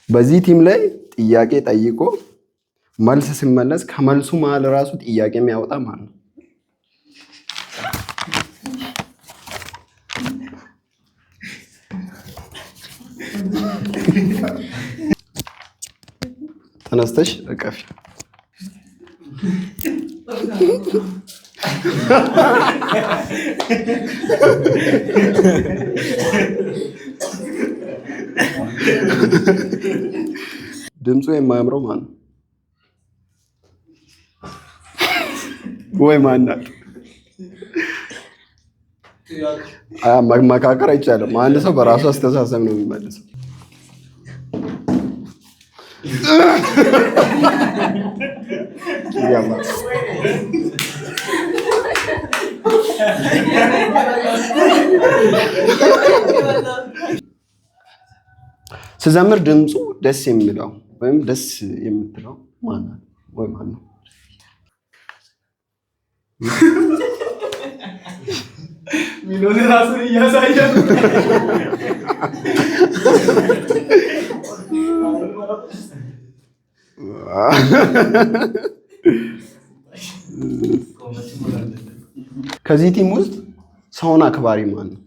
በዚህ ቲም ላይ ጥያቄ ጠይቆ መልስ ሲመለስ ከመልሱ መሀል ራሱ ጥያቄ የሚያወጣ ማለት ነው። ተነስተሽ እቀፊ። ድምፁ የማያምረው ማን ነው? ወይ ማናት? መካከር አይቻልም። አንድ ሰው በራሱ አስተሳሰብ ነው የሚመልሰው። ስዘምር ድምፁ ደስ የሚለው ወይም ደስ የምትለው ማናት ወይ ማን ነው? ሚሊዮን ራሱን እያሳየ ከዚህ ቲም ውስጥ ሰውን አክባሪ ማን ነው?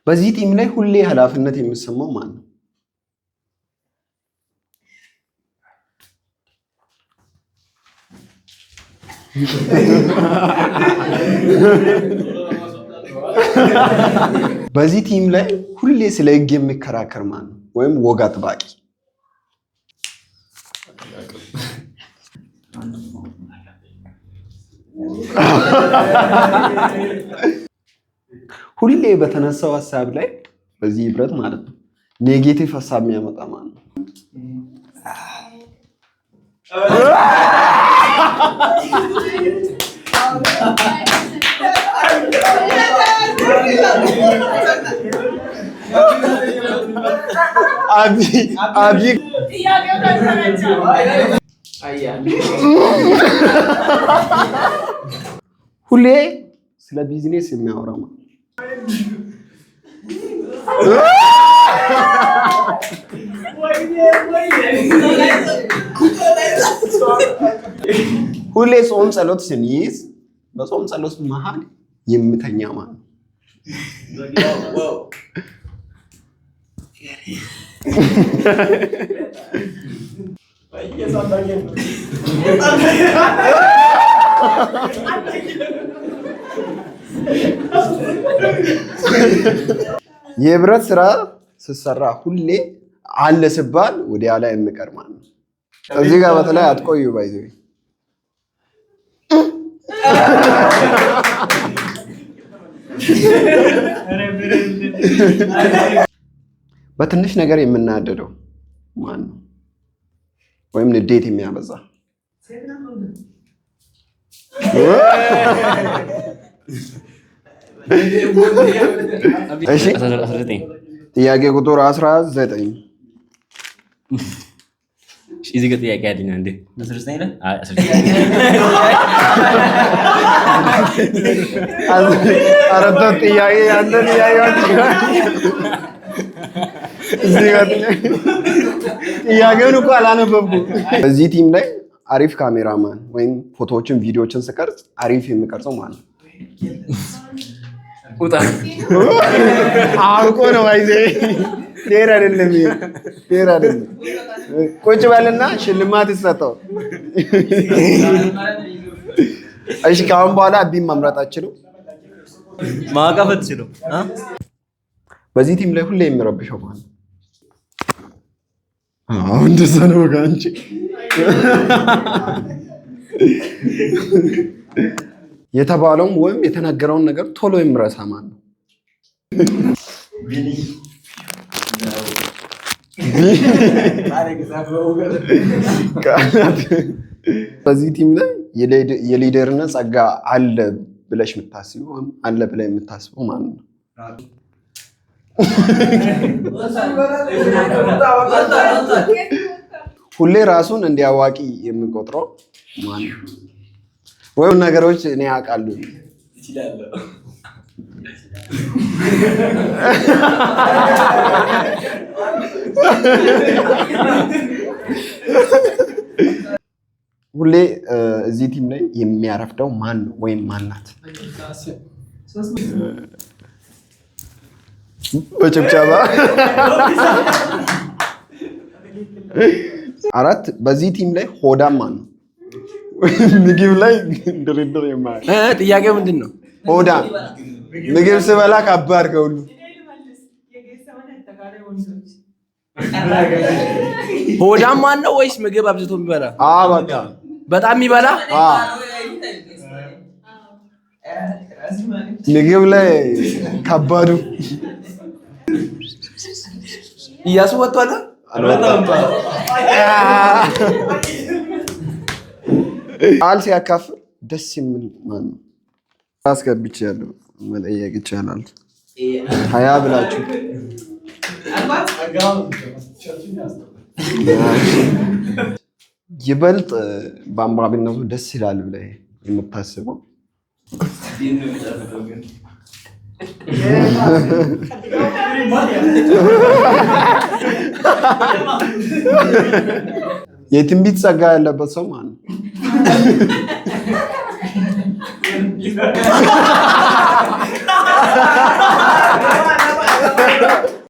በዚህ ቲም ላይ ሁሌ ኃላፊነት የሚሰማው ማን ነው? በዚህ ቲም ላይ ሁሌ ስለ ሕግ የሚከራከር ማን ነው? ወይም ወግ አጥባቂ? ሁሌ በተነሳው ሀሳብ ላይ በዚህ ህብረት ማለት ነው ኔጌቲቭ ሀሳብ የሚያመጣ ማለት ነው። ሁሌ ስለ ቢዝነስ የሚያወራ ማለት ሁሌ ጾም ጸሎት ስንይዝ በጾም ጸሎት መሃል የምተኛ ማለት ነው። የህብረት ስራ ስትሰራ ሁሌ አለ ሲባል ወዲያ ላይ የሚቀር ማለት ነው። እዚህ ጋር በተለይ አትቆዩ ባይዘው በትንሽ ነገር የምናደደው ማን ነው? ወይም ንዴት የሚያበዛ እሺ፣ ጥያቄ ቁጥር 19 እዚህ ጋር ጥያቄ አለኝ። አንዴ አረቶ ጥያቄ ያንተን ጥያቄውን እኮ አላነበብኩም። በዚህ ቲም ላይ አሪፍ ካሜራማን ወይም ፎቶዎችን ቪዲዮዎችን ስቀርጽ አሪፍ የሚቀርጸው ማለት ነው። አውቆ ነው አይዜ ዴር አይደለም ዴር አይደለም። ቁጭ በልና ሽልማት ይሰጠው። እሺ ካሁን በኋላ አቢም መምረጥ አትችሉም፣ ማቀፍ አትችሉም። በዚህ ቲም ላይ ሁሌ የሚረብሸው ማለት ነው። አዎ እንደዛ ነው ጋንቺ የተባለውን ወይም የተነገረውን ነገር ቶሎ የሚረሳ ማለት ነው። በዚህ ቲም ላይ የሊደርነት ጸጋ አለ ብለሽ የምታስበው አለ ብለሽ የምታስበው ማለት ነው። ሁሌ ራሱን እንዲያዋቂ የምንቆጥረው ማን ነው? ወይም ነገሮች እኔ ያውቃሉ ሁሌ እዚህ ቲም ላይ የሚያረፍደው ማን ነው ወይም ማናት? በጭብጨባ አራት። በዚህ ቲም ላይ ሆዳም ማን ነው? ምግብ ላይ ድርድር የማያውቅ ጥያቄው ምንድን ነው? ሆዳም ምግብ ስበላ ከባድ ከሁሉ ሆዳም ማን ነው ወይስ ምግብ አብዝቶ የሚበላ? በቃ በጣም የሚበላ ምግብ ላይ ከባዱ እያሱ ወጥቷል። ቃል ሲያካፍል ደስ የሚል ማን ነው? አስገብቻለሁ፣ መጠየቅ ይቻላል። 20 ብላችሁ ይበልጥ በአንባቢነቱ ደስ ይላል ብለህ የምታስበው የትንቢት ጸጋ ያለበት ሰው ማለት ነው?